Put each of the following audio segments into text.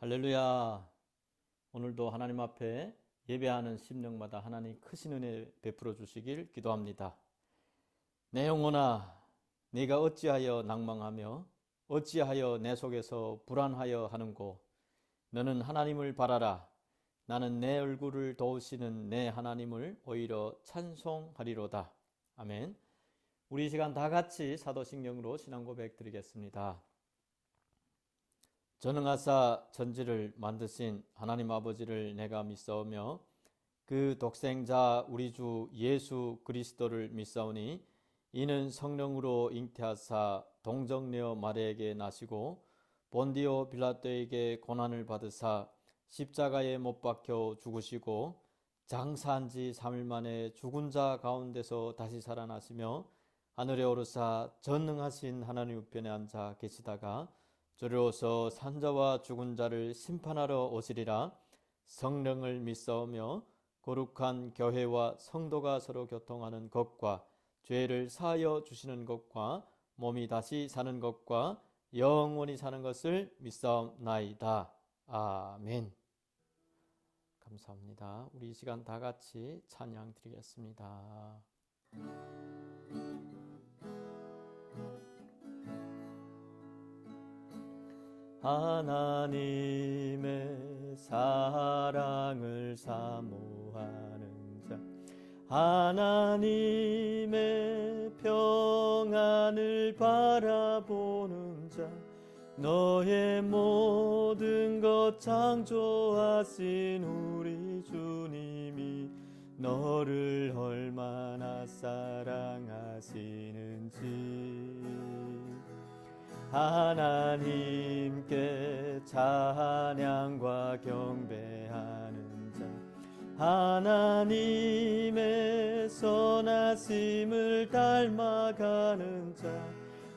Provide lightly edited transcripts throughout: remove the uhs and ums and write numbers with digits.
할렐루야. 오늘도 하나님 앞에 예배하는 심령마다 하나님 크신 은혜 베풀어 주시길 기도합니다. 내 영혼아, 네가 어찌하여 낭망하며 어찌하여 내 속에서 불안하여 하는고. 너는 하나님을 바라라. 나는 내 얼굴을 도우시는 내 하나님을 오히려 찬송하리로다. 아멘. 우리 이 시간 다 같이 사도신경으로 신앙 고백 드리겠습니다. 전능하사 천지를 만드신 하나님 아버지를 내가 믿사오며 그 독생자 우리 주 예수 그리스도를 믿사오니 이는 성령으로 잉태하사 동정녀 마리아에게 나시고 본디오 빌라도에게 고난을 받으사 십자가에 못 박혀 죽으시고 장사한 지 3일 만에 죽은 자 가운데서 다시 살아나시며 하늘에 오르사 전능하신 하나님 우편에 앉아 계시다가 저리로서 산자와 죽은 자를 심판하러 오시리라. 성령을 믿사오며 거룩한 교회와 성도가 서로 교통하는 것과 죄를 사하여 주시는 것과 몸이 다시 사는 것과 영원히 사는 것을 믿사옵나이다. 아멘. 감사합니다. 우리 이 시간 다 같이 찬양 드리겠습니다. 하나님의 사랑을 사모하는 자, 하나님의 평안을 바라보는 자, 너의 모든 것 창조하신 우리 주님이 너를 얼마나 사랑하시는지 하나님께 찬양과 경배하는 자, 하나님의 선하심을 닮아가는 자,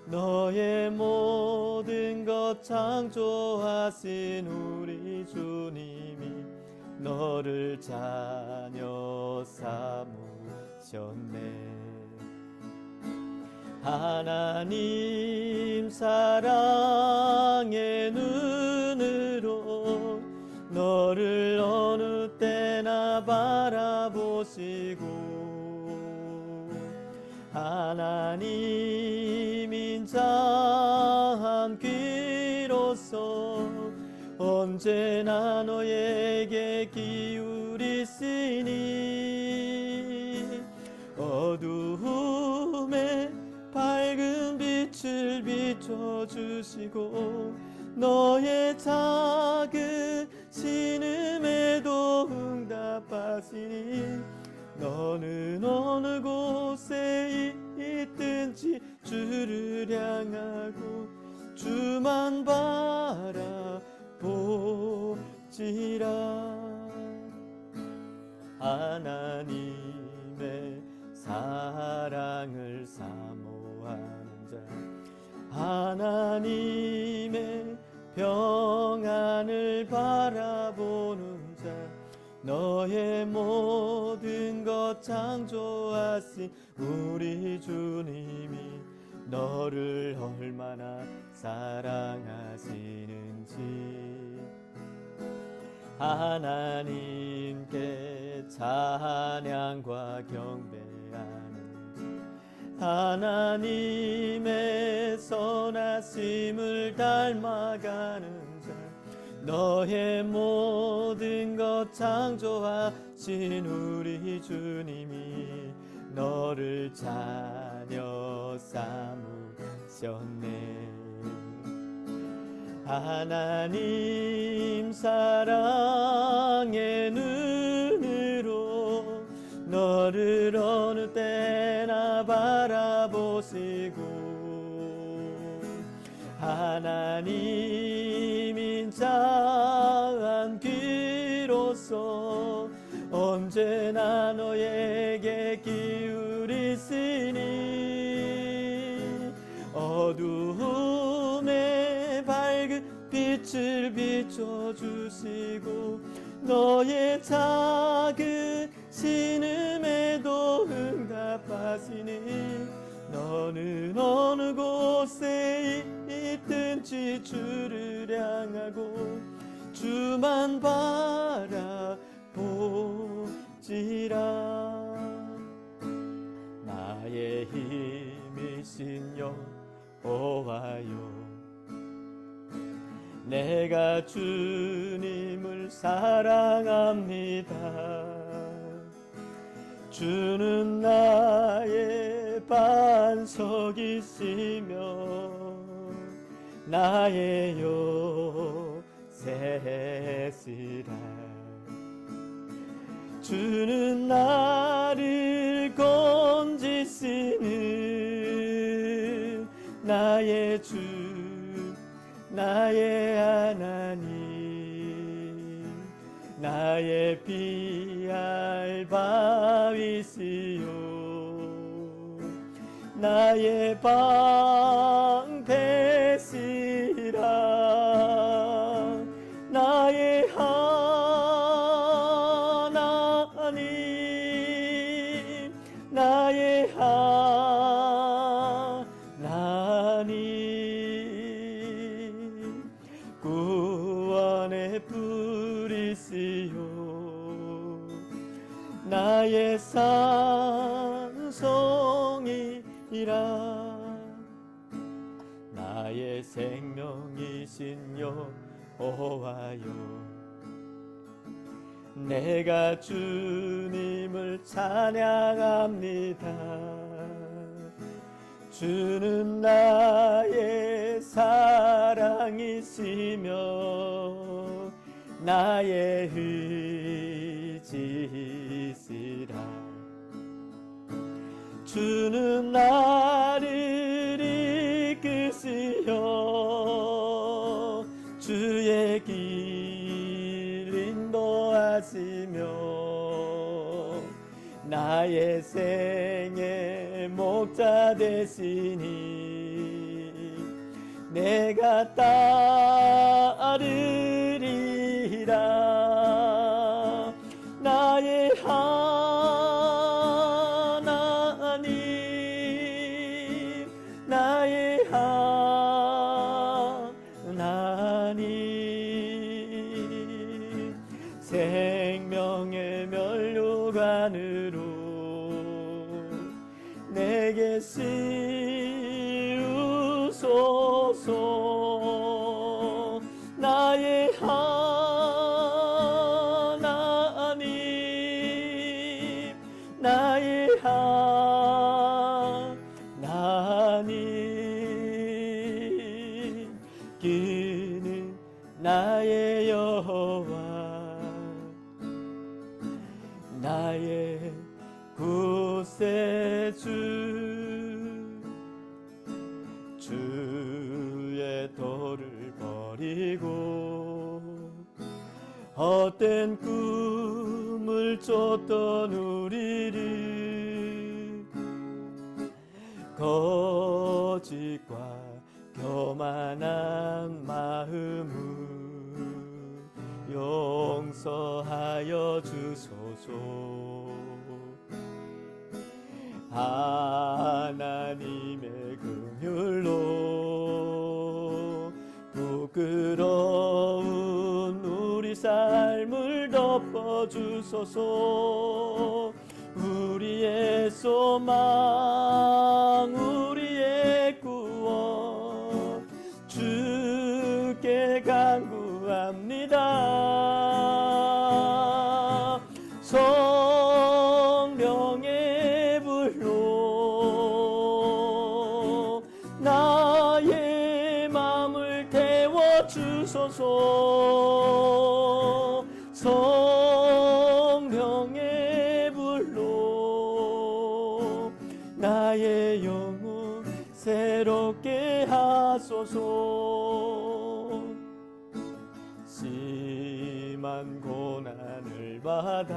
너의 모든 것 창조하신 우리 주님이 너를 자녀 삼으셨네. 하나님 사랑의 눈으로 너를 어느 때나 바라보시고 하나님 인자한 귀로서 언제나 너에게 기울이시니 어두움에 밝은 빛을 비춰주시고 너의 작은 신음에도 응답하시니 너는 어느 곳에 있든지 주를 향하고 주만 바라보지라. 하나님의 사랑을 사모하는 자, 하나님의 평안을 바라보는 자, 너의 모든 것 창조하신 우리 주님이 너를 얼마나 사랑하시는지 하나님께 찬양과 경배하는 하나님의 선하심을 닮아가는 자, 너의 모든 것 창조하신 우리 주님이 너를 자녀 삼으셨네. 하나님 사랑의 눈으로 너를 어느 때나 바라보시고 하나님 인자한 귀로서 언제나 너에게 기울이시니 어두움에 밝은 빛을 비춰주시고 너의 작은 신음에도 응답하시니 너는 어느 곳에 있든지 주를 향하고 주만 바라보지라. 나의 힘이신 여호와여, 내가 주님을 사랑합니다. 주는 나의 반석이시며 나의 요새시라. 주는 나를 건지시는 나의 주, 나의 하나님, 나의 피할 바위시요 나의 방패시라. 나의 하나님, 나의 하나님, 구원의 뿌리시요 나의 산성이라. 나의 생명이신 여호와여, 내가 주님을 찬양합니다. 주는 나의 사랑이시며 나의 의지시라. 주는 나를 이끄시어 주의 길 인도하시며 나의 생의 목자 되시니 내가 따르리라. 나의 하나님, 나의 하나님, 생명의 면류관으로 내게 씌우소서. 나의 하나님, 나의 하나님, 그는 나의 여호와, 나의 구세주. 주의 도를 버리고 헛된 꿈을 쫓던 우리를 거짓과 교만한 마음을 용서하여 주소서. 하나님의 긍휼로 부끄러운 우리 삶을 덮어주소서. 우리의 소망, 우리의 구원, 주께 간구합니다. 성령의 불로 나의 마음을 태워주소서. 성령의 불로 나의 영혼 새롭게 하소서. 심한 고난을 받아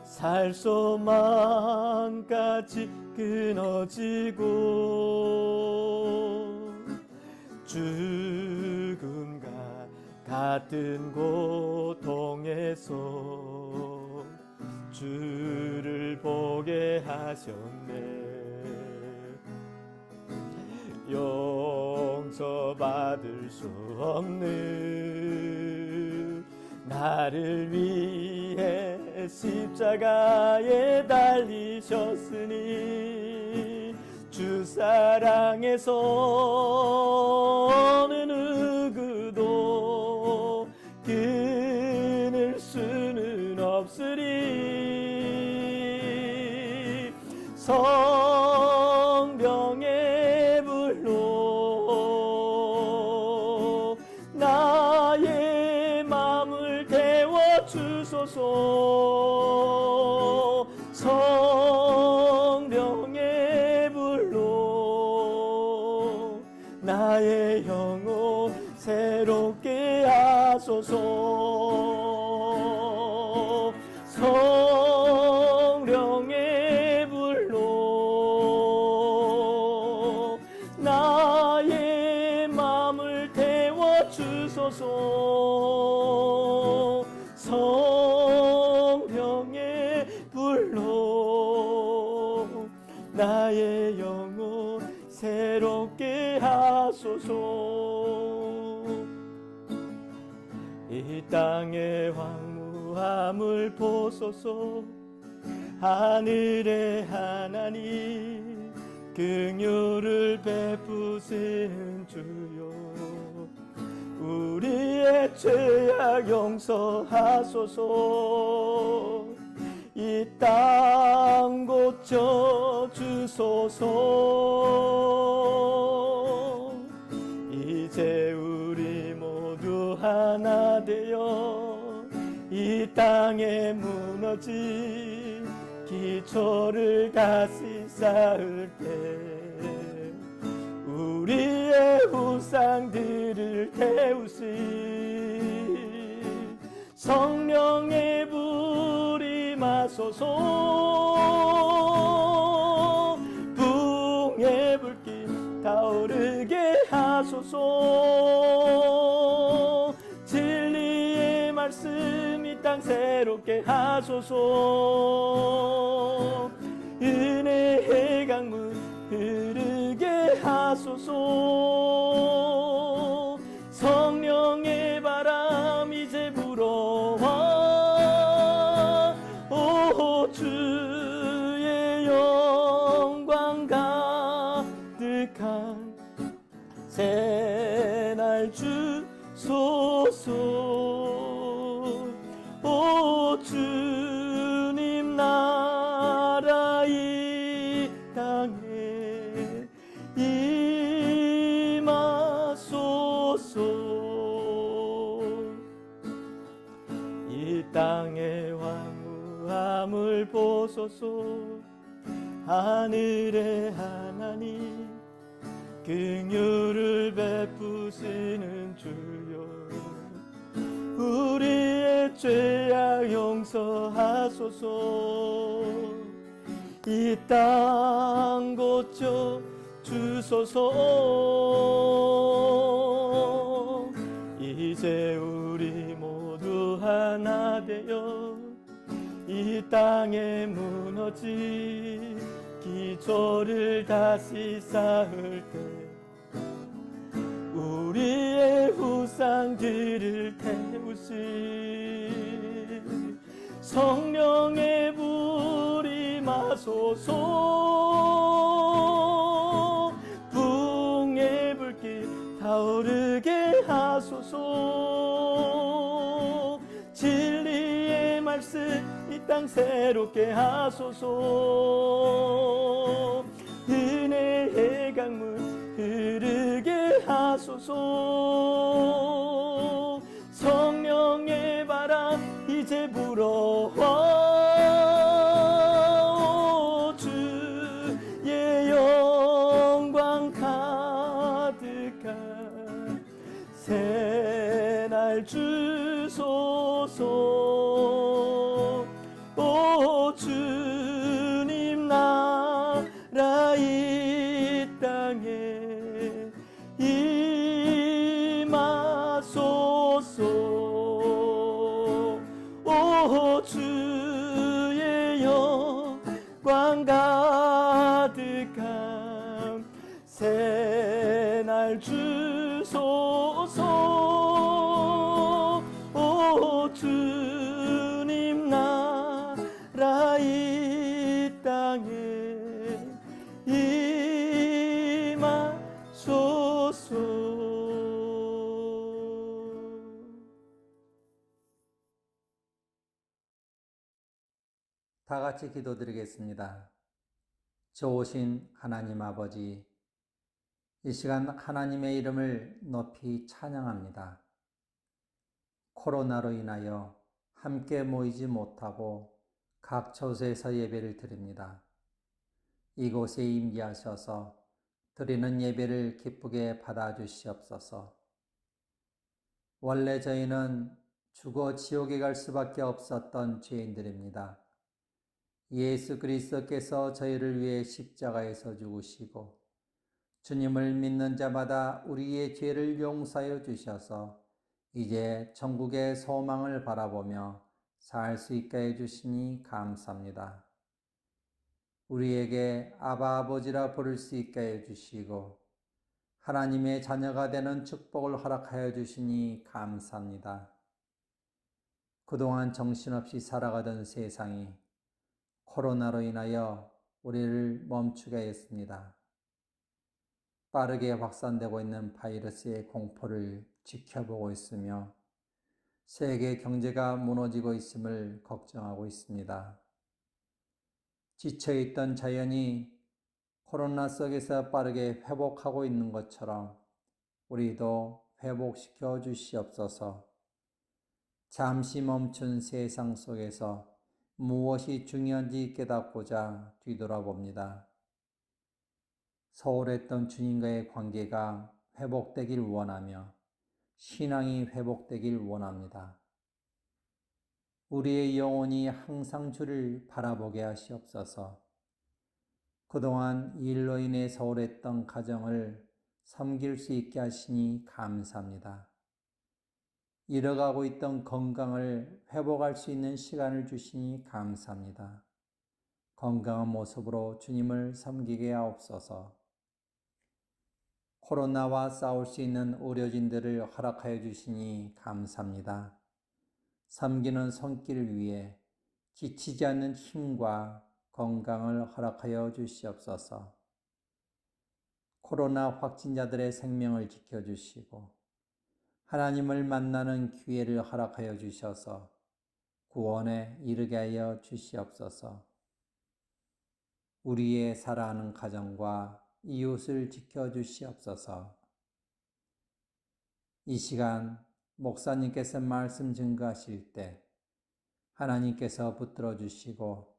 살 소망까지 끊어지고 죽음과 같은 고통에서 주를 보게 하셨네. 용서받을 수 없는 나를 위해 십자가에 달리셨으니 주 사랑에서 어느 누구도 끊을 수는 없으리. 성령의 불로 나의 마음을 태워주소서. 성령의 불로 나의 영혼 새롭게 하소서. 성령의 불로 나의 마음을 태워주소서. 성령의 불로 나의 영혼 새롭게 하소서. 이 땅의 황무함을 보소서. 하늘의 하나님 긍휼을 베푸시는 주여, 우리의 죄악 용서하소서. 이 땅 고쳐 주소서. 이제 우리 모두 하나 되어 이 땅에 무너진 기초를 다시 쌓을 때 우리의 우상들을 태우시 성령의 불이 마소서. 붕의 불길 타오르게 하소서. 진리의 말씀 이 땅 새롭게 하소서. 은혜의 강물 흐르게 하소서. 성령의 바람 이제 불어와 오 주의 주님 나라 이 땅에 임하소서. 이 땅의 황무함을 보소서. 하늘의 하나님 긍휼을 베푸시는 주여, 우리의 죄악 용서하소서. 이 땅 고쳐 주소서. 이제 우리 모두 하나 되어 이 땅에 무너진 기초를 다시 쌓을 때 우리의 후상들을 태우신 성령의 불이 마소서. 붕의 불길 타오르게 하소서. 진리의 말씀 이 땅 새롭게 하소서. 은혜의 강물 흐르게 하소서. 성령의 바람 이제 불어와 주의 영광 가득한 새날 주소서. 오 주님 나라 이 땅에 임하소서. 오 주의 영광 가득한 새날 주소서. 오 주님 나라 이 땅에 임하소서. 다 같이 기도드리겠습니다. 좋으신 하나님 아버지, 이 시간 하나님의 이름을 높이 찬양합니다. 코로나로 인하여 함께 모이지 못하고 각 처소에서 예배를 드립니다. 이곳에 임재하셔서 드리는 예배를 기쁘게 받아주시옵소서. 원래 저희는 죽어 지옥에 갈 수밖에 없었던 죄인들입니다. 예수 그리스도께서 저희를 위해 십자가에서 죽으시고 주님을 믿는 자마다 우리의 죄를 용서하여 주셔서 이제 천국의 소망을 바라보며 살 수 있게 해주시니 감사합니다. 우리에게 아바 아버지라 부를 수 있게 해주시고 하나님의 자녀가 되는 축복을 허락하여 주시니 감사합니다. 그동안 정신없이 살아가던 세상이 코로나로 인하여 우리를 멈추게 했습니다. 빠르게 확산되고 있는 바이러스의 공포를 지켜보고 있으며 세계 경제가 무너지고 있음을 걱정하고 있습니다. 지쳐있던 자연이 코로나 속에서 빠르게 회복하고 있는 것처럼 우리도 회복시켜 주시옵소서. 잠시 멈춘 세상 속에서 무엇이 중요한지 깨닫고자 뒤돌아봅니다. 소홀했던 주님과의 관계가 회복되길 원하며 신앙이 회복되길 원합니다. 우리의 영혼이 항상 주를 바라보게 하시옵소서. 그동안 일로 인해 소홀했던 가정을 섬길 수 있게 하시니 감사합니다. 잃어가고 있던 건강을 회복할 수 있는 시간을 주시니 감사합니다. 건강한 모습으로 주님을 섬기게 하옵소서. 코로나와 싸울 수 있는 의료진들을 허락하여 주시니 감사합니다. 섬기는 손길을 위해 지치지 않는 힘과 건강을 허락하여 주시옵소서. 코로나 확진자들의 생명을 지켜주시고 하나님을 만나는 기회를 허락하여 주셔서 구원에 이르게 하여 주시옵소서. 우리의 사랑하는 가정과 이웃을 지켜주시옵소서. 이 시간 목사님께서 말씀 증거하실 때 하나님께서 붙들어 주시고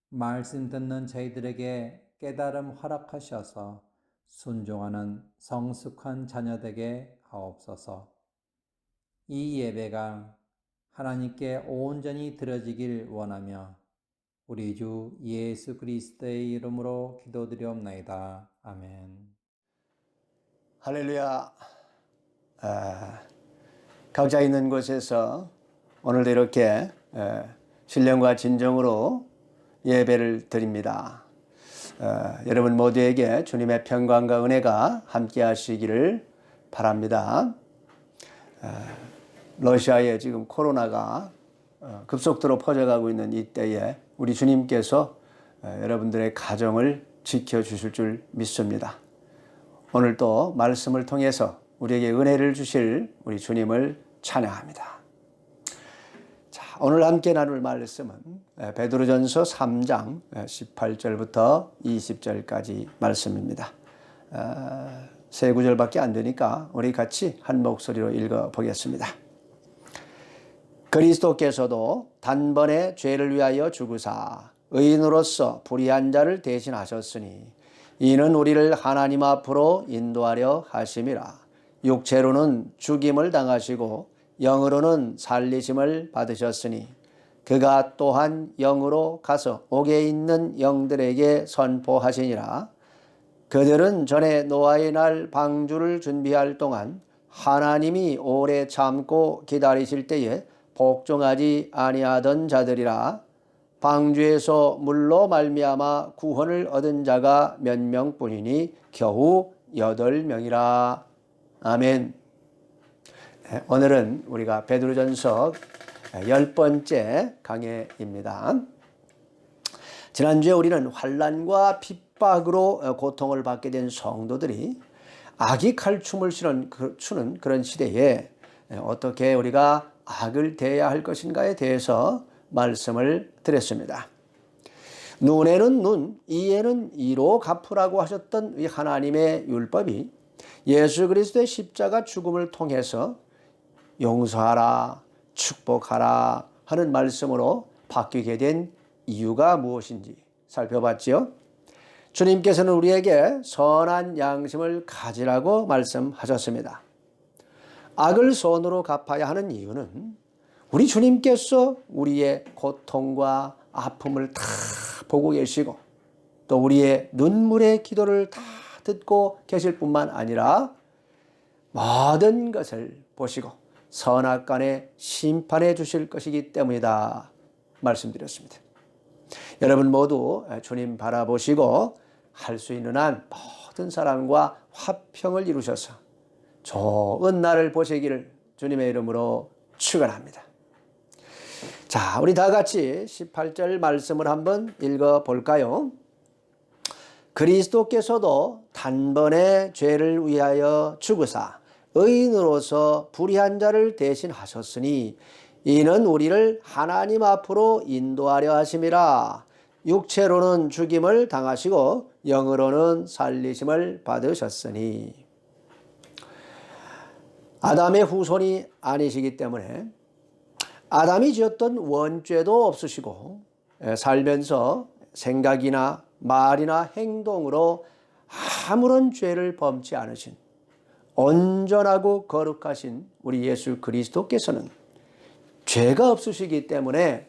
말씀 듣는 저희들에게 깨달음 허락하셔서 순종하는 성숙한 자녀 되게 하옵소서. 이 예배가 하나님께 온전히 드려지길 원하며 우리 주 예수 그리스도의 이름으로 기도드리옵나이다. 아멘. 할렐루야. 각자 있는 곳에서 오늘도 이렇게 신령과 진정으로 예배를 드립니다. 여러분 모두에게 주님의 평강과 은혜가 함께 하시기를 바랍니다. 러시아에 지금 코로나가 급속도로 퍼져가고 있는 이때에 우리 주님께서 여러분들의 가정을 지켜주실 줄 믿습니다. 오늘 또 말씀을 통해서 우리에게 은혜를 주실 우리 주님을 찬양합니다. 자, 오늘 함께 나눌 말씀은 베드로전서 3장 18절부터 20절까지 말씀입니다. 세 구절밖에 안 되니까 우리 같이 한 목소리로 읽어보겠습니다. 그리스도께서도 단번에 죄를 위하여 죽으사 의인으로서 불의한 자를 대신하셨으니 이는 우리를 하나님 앞으로 인도하려 하심이라. 육체로는 죽임을 당하시고 영으로는 살리심을 받으셨으니 그가 또한 영으로 가서 옥에 있는 영들에게 선포하시니라. 그들은 전에 노아의 날 방주를 준비할 동안 하나님이 오래 참고 기다리실 때에 복종하지 아니하던 자들이라. 방주에서 물로 말미암아 구원을 얻은 자가 몇 명뿐이니 겨우 8명이라. 아멘. 오늘은 우리가 베드로전서 10번째 강해입니다. 지난주에 우리는 환난과 핍박으로 고통을 받게 된 성도들이 악이 칼춤을 추는 그런 시대에 어떻게 우리가 악을 대해야 할 것인가에 대해서 말씀을 드렸습니다. 눈에는 눈, 이에는 이로 갚으라고 하셨던 이 하나님의 율법이 예수 그리스도의 십자가 죽음을 통해서 용서하라, 축복하라 하는 말씀으로 바뀌게 된 이유가 무엇인지 살펴봤지요. 주님께서는 우리에게 선한 양심을 가지라고 말씀하셨습니다. 악을 선으로 갚아야 하는 이유는 우리 주님께서 우리의 고통과 아픔을 다 보고 계시고 또 우리의 눈물의 기도를 다 듣고 계실 뿐만 아니라 모든 것을 보시고 선악간에 심판해 주실 것이기 때문이다 말씀드렸습니다. 여러분 모두 주님 바라보시고 할 수 있는 한 모든 사람과 화평을 이루셔서 좋은 날을 보시기를 주님의 이름으로 축원합니다. 자, 우리 다 같이 18절 말씀을 한번 읽어볼까요? 그리스도께서도 단번에 죄를 위하여 죽으사 의인으로서 불의한 자를 대신하셨으니 이는 우리를 하나님 앞으로 인도하려 하심이라. 육체로는 죽임을 당하시고 영으로는 살리심을 받으셨으니. 아담의 후손이 아니시기 때문에 아담이 지었던 원죄도 없으시고 살면서 생각이나 말이나 행동으로 아무런 죄를 범치 않으신 온전하고 거룩하신 우리 예수 그리스도께서는 죄가 없으시기 때문에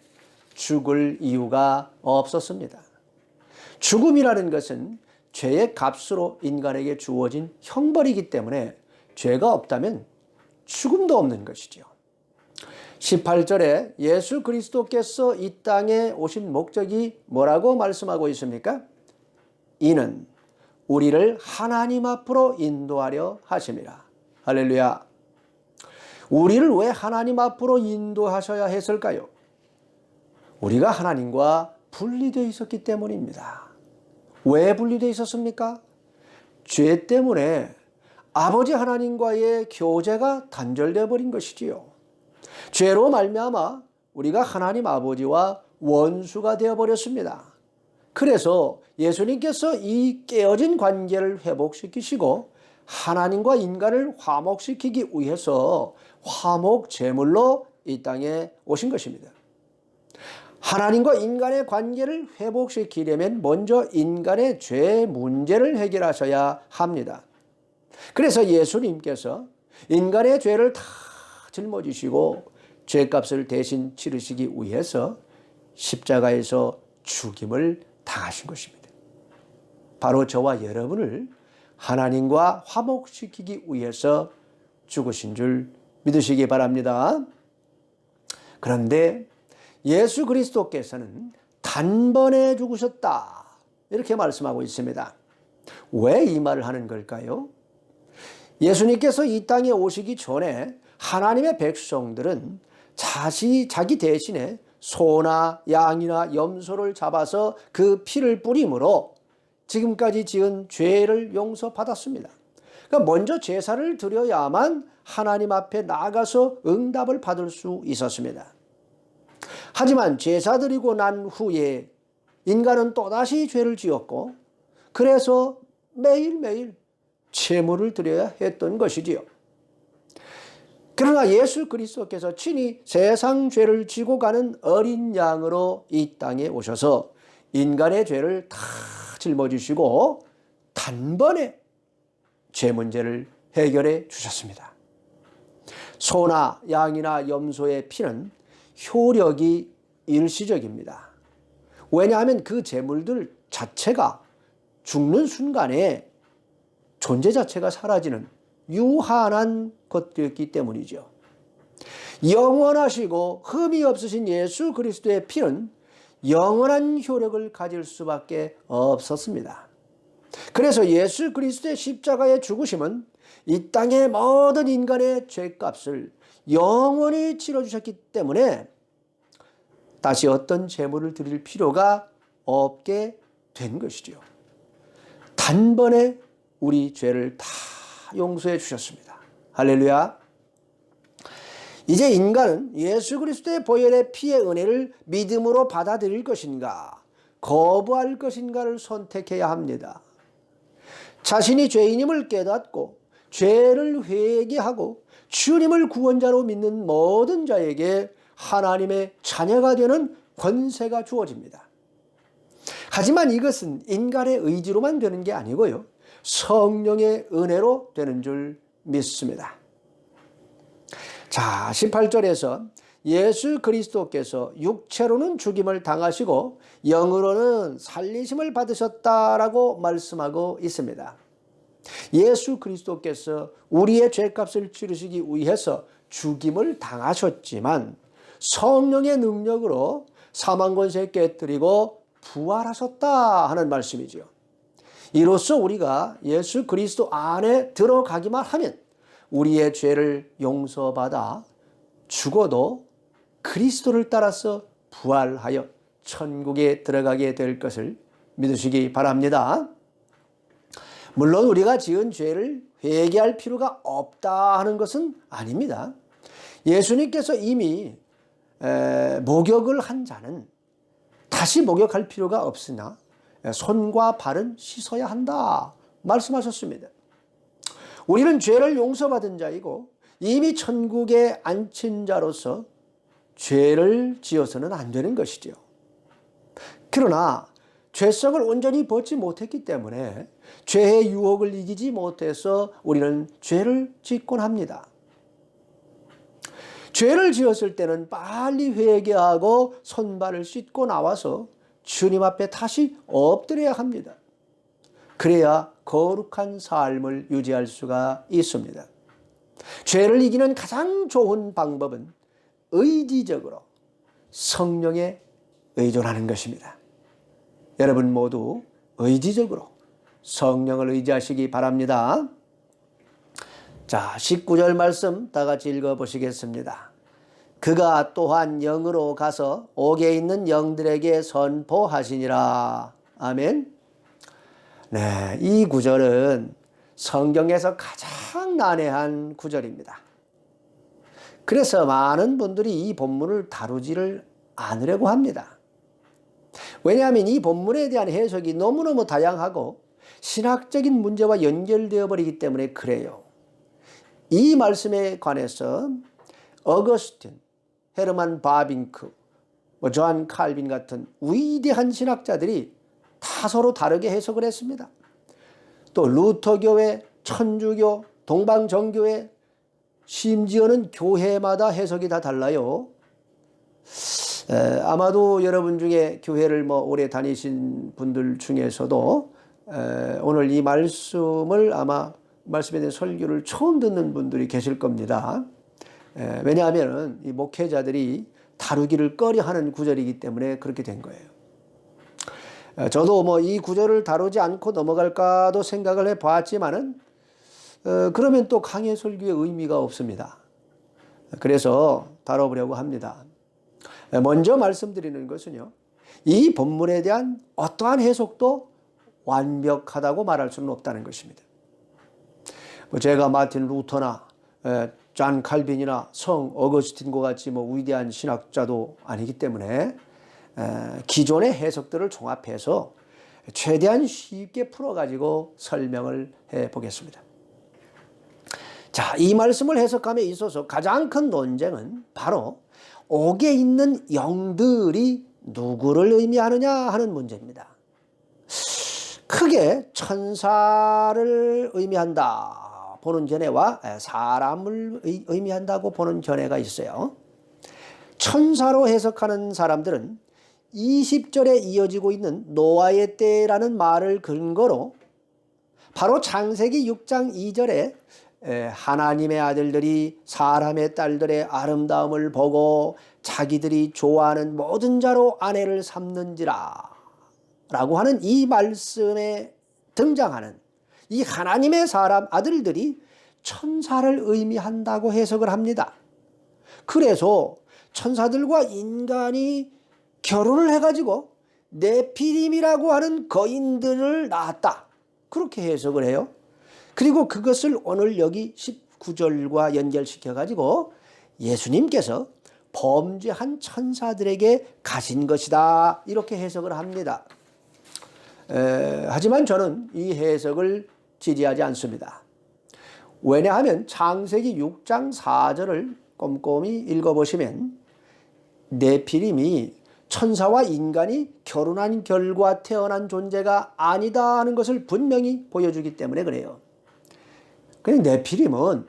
죽을 이유가 없었습니다. 죽음이라는 것은 죄의 값으로 인간에게 주어진 형벌이기 때문에 죄가 없다면 죽음도 없는 것이죠. 18절에 예수 그리스도께서 이 땅에 오신 목적이 뭐라고 말씀하고 있습니까? 이는 우리를 하나님 앞으로 인도하려 하심이라. 할렐루야. 우리를 왜 하나님 앞으로 인도하셔야 했을까요? 우리가 하나님과 분리되어 있었기 때문입니다. 왜 분리되어 있었습니까? 죄 때문에 아버지 하나님과의 교제가 단절되어 버린 것이지요. 죄로 말미암아 우리가 하나님 아버지와 원수가 되어버렸습니다. 그래서 예수님께서 이 깨어진 관계를 회복시키시고 하나님과 인간을 화목시키기 위해서 화목 제물로 이 땅에 오신 것입니다. 하나님과 인간의 관계를 회복시키려면 먼저 인간의 죄 문제를 해결하셔야 합니다. 그래서 예수님께서 인간의 죄를 다 짊어지시고 죄값을 대신 치르시기 위해서 십자가에서 죽임을 당하신 것입니다. 바로 저와 여러분을 하나님과 화목시키기 위해서 죽으신 줄 믿으시기 바랍니다. 그런데 예수 그리스도께서는 단번에 죽으셨다, 이렇게 말씀하고 있습니다. 왜 이 말을 하는 걸까요? 예수님께서 이 땅에 오시기 전에 하나님의 백성들은 자기 대신에 소나 양이나 염소를 잡아서 그 피를 뿌림으로 지금까지 지은 죄를 용서받았습니다. 그러니까 먼저 제사를 드려야만 하나님 앞에 나가서 응답을 받을 수 있었습니다. 하지만 제사 드리고 난 후에 인간은 또다시 죄를 지었고, 그래서 매일매일 제물을 드려야 했던 것이지요. 그러나 예수 그리스도께서 친히 세상 죄를 지고 가는 어린 양으로 이 땅에 오셔서 인간의 죄를 다 짊어지시고 단번에 죄 문제를 해결해 주셨습니다. 소나 양이나 염소의 피는 효력이 일시적입니다. 왜냐하면 그 제물들 자체가 죽는 순간에 존재 자체가 사라지는 유한한 것이었기 때문이죠. 영원하시고 흠이 없으신 예수 그리스도의 피는 영원한 효력을 가질 수밖에 없었습니다. 그래서 예수 그리스도의 십자가의 죽으심은 이 땅의 모든 인간의 죄값을 영원히 치러주셨기 때문에 다시 어떤 제물을 드릴 필요가 없게 된 것이죠. 단번에 우리 죄를 다 용서해 주셨습니다. 할렐루야. 이제 인간은 예수 그리스도의 보혈의 피의 은혜를 믿음으로 받아들일 것인가, 거부할 것인가를 선택해야 합니다. 자신이 죄인임을 깨닫고 죄를 회개하고 주님을 구원자로 믿는 모든 자에게 하나님의 자녀가 되는 권세가 주어집니다. 하지만 이것은 인간의 의지로만 되는 게 아니고요, 성령의 은혜로 되는 줄 믿습니다. 자, 18절에서 예수 그리스도께서 육체로는 죽임을 당하시고 영으로는 살리심을 받으셨다라고 말씀하고 있습니다. 예수 그리스도께서 우리의 죄값을 치르시기 위해서 죽임을 당하셨지만 성령의 능력으로 사망 권세 깨뜨리고 부활하셨다 하는 말씀이죠. 이로써 우리가 예수 그리스도 안에 들어가기만 하면 우리의 죄를 용서받아 죽어도 그리스도를 따라서 부활하여 천국에 들어가게 될 것을 믿으시기 바랍니다. 물론 우리가 지은 죄를 회개할 필요가 없다 하는 것은 아닙니다. 예수님께서 이미 목욕을 한 자는 다시 목욕할 필요가 없으나 손과 발은 씻어야 한다 말씀하셨습니다. 우리는 죄를 용서받은 자이고 이미 천국에 앉힌 자로서 죄를 지어서는 안 되는 것이죠. 그러나 죄성을 온전히 벗지 못했기 때문에 죄의 유혹을 이기지 못해서 우리는 죄를 짓곤 합니다. 죄를 지었을 때는 빨리 회개하고 손발을 씻고 나와서 주님 앞에 다시 엎드려야 합니다. 그래야 거룩한 삶을 유지할 수가 있습니다. 죄를 이기는 가장 좋은 방법은 의지적으로 성령에 의존하는 것입니다. 여러분 모두 의지적으로 성령을 의지하시기 바랍니다. 자, 19절 말씀 다 같이 읽어보시겠습니다. 그가 또한 영으로 가서 옥에 있는 영들에게 선포하시니라. 아멘. 네, 이 구절은 성경에서 가장 난해한 구절입니다. 그래서 많은 분들이 이 본문을 다루지를 않으려고 합니다. 왜냐하면 이 본문에 대한 해석이 너무너무 다양하고 신학적인 문제와 연결되어 버리기 때문에 그래요. 이 말씀에 관해서 어거스틴, 헤르만 바빙크, 존 칼빈 같은 위대한 신학자들이 다 서로 다르게 해석을 했습니다. 또 루터교회, 천주교, 동방정교회, 심지어는 교회마다 해석이 다 달라요. 아마도 여러분 중에 교회를 오래 다니신 분들 중에서도 오늘 이 말씀을 아마 말씀에 대한 설교를 처음 듣는 분들이 계실 겁니다. 왜냐하면 이 목회자들이 다루기를 꺼려하는 구절이기 때문에 그렇게 된 거예요. 저도 이 구절을 다루지 않고 넘어갈까도 생각을 해봤지만은 그러면 또 강해 설교의 의미가 없습니다. 그래서 다뤄보려고 합니다. 먼저 말씀드리는 것은요, 이 본문에 대한 어떠한 해석도 완벽하다고 말할 수는 없다는 것입니다. 제가 마틴 루터나 존 칼빈이나 성 어거스틴과 같이 위대한 신학자도 아니기 때문에 기존의 해석들을 종합해서 최대한 쉽게 풀어가지고 설명을 해보겠습니다. 자, 이 말씀을 해석함에 있어서 가장 큰 논쟁은 바로 옥에 있는 영들이 누구를 의미하느냐 하는 문제입니다. 크게 천사를 의미한다 보는 견해와 사람을 의미한다고 보는 견해가 있어요. 천사로 해석하는 사람들은 20절에 이어지고 있는 노아의 때라는 말을 근거로 바로 창세기 6장 2절에 하나님의 아들들이 사람의 딸들의 아름다움을 보고 자기들이 좋아하는 모든 자로 아내를 삼는지라 라고 하는 이 말씀에 등장하는 이 하나님의 사람 아들들이 천사를 의미한다고 해석을 합니다. 그래서 천사들과 인간이 결혼을 해가지고 네피림이라고 하는 거인들을 낳았다, 그렇게 해석을 해요. 그리고 그것을 오늘 여기 19절과 연결시켜가지고 예수님께서 범죄한 천사들에게 가신 것이다, 이렇게 해석을 합니다. 하지만 저는 이 해석을 지지하지 않습니다. 왜냐하면 창세기 6장 4절을 꼼꼼히 읽어보시면 네피림이 천사와 인간이 결혼한 결과 태어난 존재가 아니다 하는 것을 분명히 보여주기 때문에 그래요. 그냥 네피림은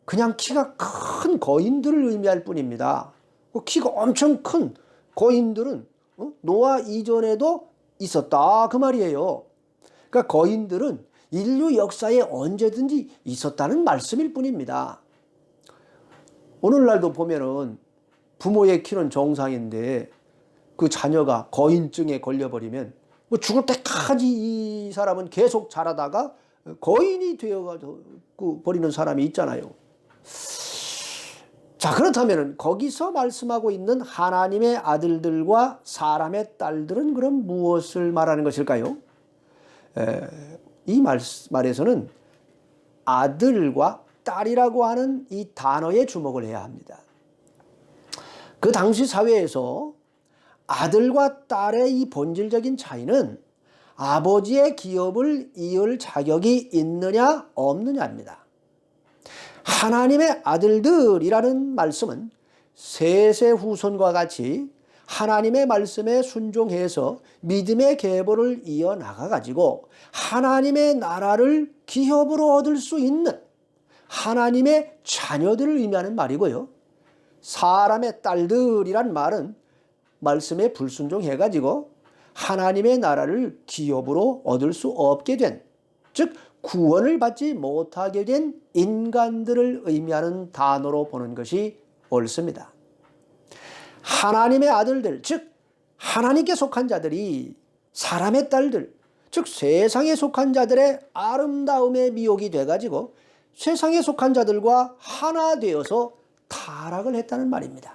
그냥 키가 큰 거인들을 의미할 뿐입니다. 키가 엄청 큰 거인들은 노아 이전에도 있었다, 그 말이에요. 그러니까 거인들은 인류 역사에 언제든지 있었다는 말씀일 뿐입니다. 오늘날도 보면은 부모의 키는 정상인데 그 자녀가 거인증에 걸려버리면 죽을 때까지 이 사람은 계속 자라다가 거인이 되어가지고 버리는 사람이 있잖아요. 자, 그렇다면 거기서 말씀하고 있는 하나님의 아들들과 사람의 딸들은 그럼 무엇을 말하는 것일까요? 이 말에서는 아들과 딸이라고 하는 이 단어에 주목을 해야 합니다. 그 당시 사회에서 아들과 딸의 이 본질적인 차이는 아버지의 기업을 이을 자격이 있느냐 없느냐입니다. 하나님의 아들들이라는 말씀은 셋의 후손과 같이 하나님의 말씀에 순종해서 믿음의 계보를 이어나가가지고 하나님의 나라를 기업으로 얻을 수 있는 하나님의 자녀들을 의미하는 말이고요. 사람의 딸들이란 말은 말씀에 불순종해가지고 하나님의 나라를 기업으로 얻을 수 없게 된, 즉 구원을 받지 못하게 된 인간들을 의미하는 단어로 보는 것이 옳습니다. 하나님의 아들들, 즉 하나님께 속한 자들이 사람의 딸들, 즉 세상에 속한 자들의 아름다움에 미혹이 돼가지고 세상에 속한 자들과 하나 되어서 타락을 했다는 말입니다.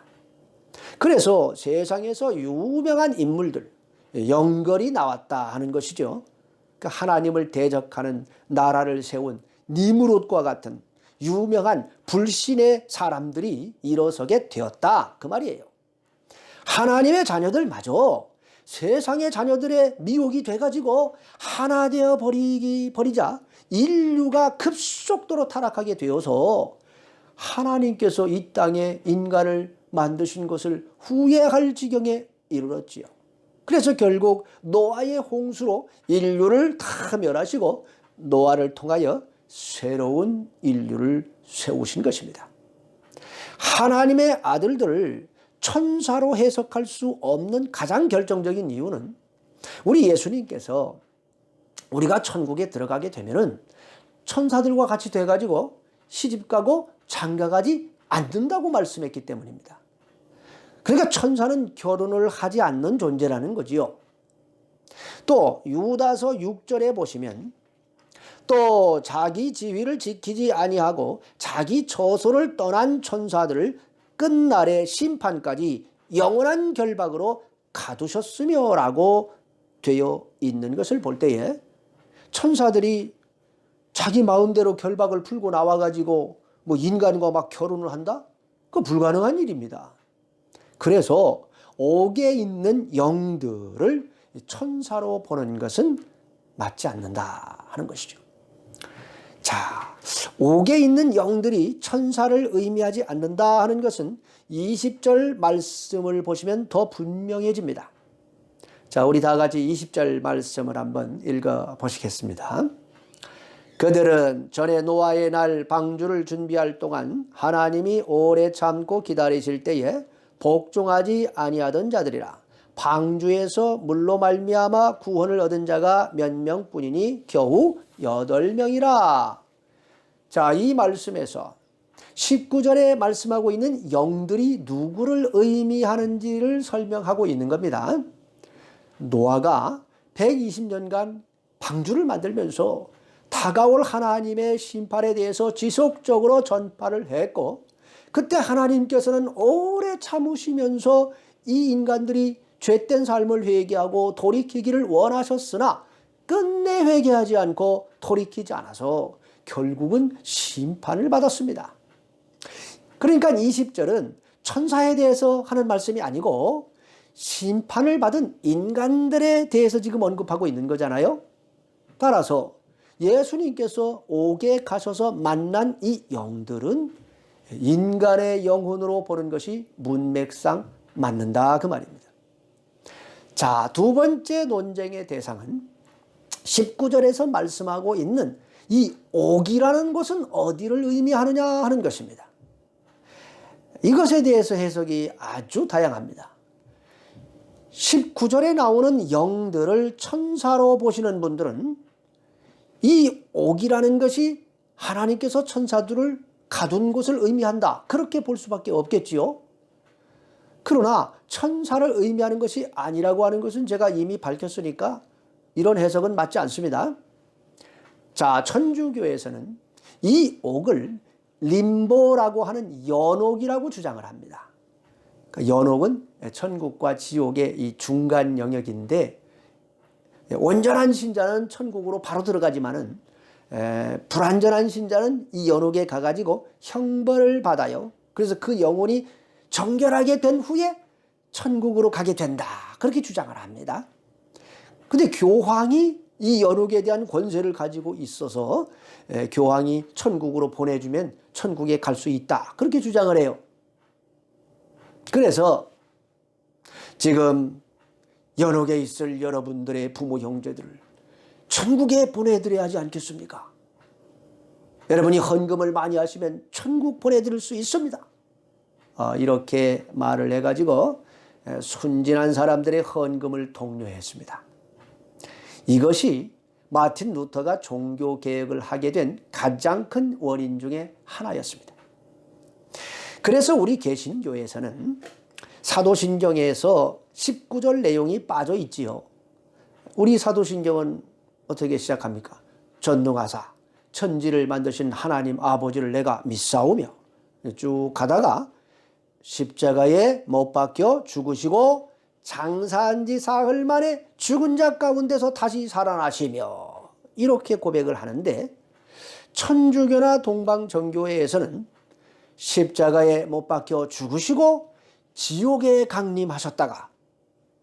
그래서 세상에서 유명한 인물들, 영걸이 나왔다 하는 것이죠. 그러니까 하나님을 대적하는 나라를 세운 니므롯과 같은 유명한 불신의 사람들이 일어서게 되었다 그 말이에요. 하나님의 자녀들마저 세상의 자녀들의 미혹이 돼가지고 하나 되어 버리자 인류가 급속도로 타락하게 되어서 하나님께서 이 땅에 인간을 만드신 것을 후회할 지경에 이르렀지요. 그래서 결국 노아의 홍수로 인류를 다 멸하시고 노아를 통하여 새로운 인류를 세우신 것입니다. 하나님의 아들들을 천사로 해석할 수 없는 가장 결정적인 이유는 우리 예수님께서 우리가 천국에 들어가게 되면은 천사들과 같이 돼가지고 시집가고 장가가지 않는다고 말씀했기 때문입니다. 그러니까 천사는 결혼을 하지 않는 존재라는 거지요. 또 유다서 6절에 보시면 또 자기 지위를 지키지 아니하고 자기 처소를 떠난 천사들을 끝날의 심판까지 영원한 결박으로 가두셨으며 라고 되어 있는 것을 볼 때에 천사들이 자기 마음대로 결박을 풀고 나와가지고 뭐 인간과 막 결혼을 한다? 그거 불가능한 일입니다. 그래서 옥에 있는 영들을 천사로 보는 것은 맞지 않는다 하는 것이죠. 자, 옥에 있는 영들이 천사를 의미하지 않는다 하는 것은 20절 말씀을 보시면 더 분명해집니다. 자, 우리 다 같이 20절 말씀을 한번 읽어 보시겠습니다. 그들은 전에 노아의 날 방주를 준비할 동안 하나님이 오래 참고 기다리실 때에 복종하지 아니하던 자들이라. 방주에서 물로 말미암아 구원을 얻은 자가 몇 명뿐이니 겨우 8명이라. 자, 이 말씀에서 19절에 말씀하고 있는 영들이 누구를 의미하는지를 설명하고 있는 겁니다. 노아가 120년간 방주를 만들면서 다가올 하나님의 심판에 대해서 지속적으로 전파를 했고, 그때 하나님께서는 오래 참으시면서 이 인간들이 죄된 삶을 회개하고 돌이키기를 원하셨으나 끝내 회개하지 않고 돌이키지 않아서 결국은 심판을 받았습니다. 그러니까 20절은 천사에 대해서 하는 말씀이 아니고 심판을 받은 인간들에 대해서 지금 언급하고 있는 거잖아요. 따라서 예수님께서 옥에 가셔서 만난 이 영들은 인간의 영혼으로 보는 것이 문맥상 맞는다 그 말입니다. 자, 두 번째 논쟁의 대상은 19절에서 말씀하고 있는 이 옥이라는 것은 어디를 의미하느냐 하는 것입니다. 이것에 대해서 해석이 아주 다양합니다. 19절에 나오는 영들을 천사로 보시는 분들은 이 옥이라는 것이 하나님께서 천사들을 가둔 곳을 의미한다, 그렇게 볼 수밖에 없겠지요. 그러나 천사를 의미하는 것이 아니라고 하는 것은 제가 이미 밝혔으니까 이런 해석은 맞지 않습니다. 자, 천주교에서는 이 옥을 림보라고 하는 연옥이라고 주장을 합니다. 그러니까 연옥은 천국과 지옥의 이 중간 영역인데, 온전한 신자는 천국으로 바로 들어가지만은 불완전한 신자는 이 연옥에 가가지고 형벌을 받아요. 그래서 그 영혼이 정결하게 된 후에 천국으로 가게 된다, 그렇게 주장을 합니다. 근데 교황이 이 연옥에 대한 권세를 가지고 있어서 교황이 천국으로 보내주면 천국에 갈 수 있다, 그렇게 주장을 해요. 그래서 지금 연옥에 있을 여러분들의 부모 형제들을 천국에 보내드려야 하지 않겠습니까? 여러분이 헌금을 많이 하시면 천국 보내드릴 수 있습니다. 이렇게 말을 해가지고 순진한 사람들의 헌금을 독려했습니다. 이것이 마틴 루터가 종교개혁을 하게 된 가장 큰 원인 중에 하나였습니다. 그래서 우리 개신교에서는 사도신경에서 19절 내용이 빠져 있지요. 우리 사도신경은 어떻게 시작합니까? 전능하사 천지를 만드신 하나님 아버지를 내가 믿사오며, 쭉 가다가 십자가에 못 박혀 죽으시고 장사한 지 사흘 만에 죽은 자 가운데서 다시 살아나시며, 이렇게 고백을 하는데, 천주교나 동방정교회에서는 십자가에 못 박혀 죽으시고 지옥에 강림하셨다가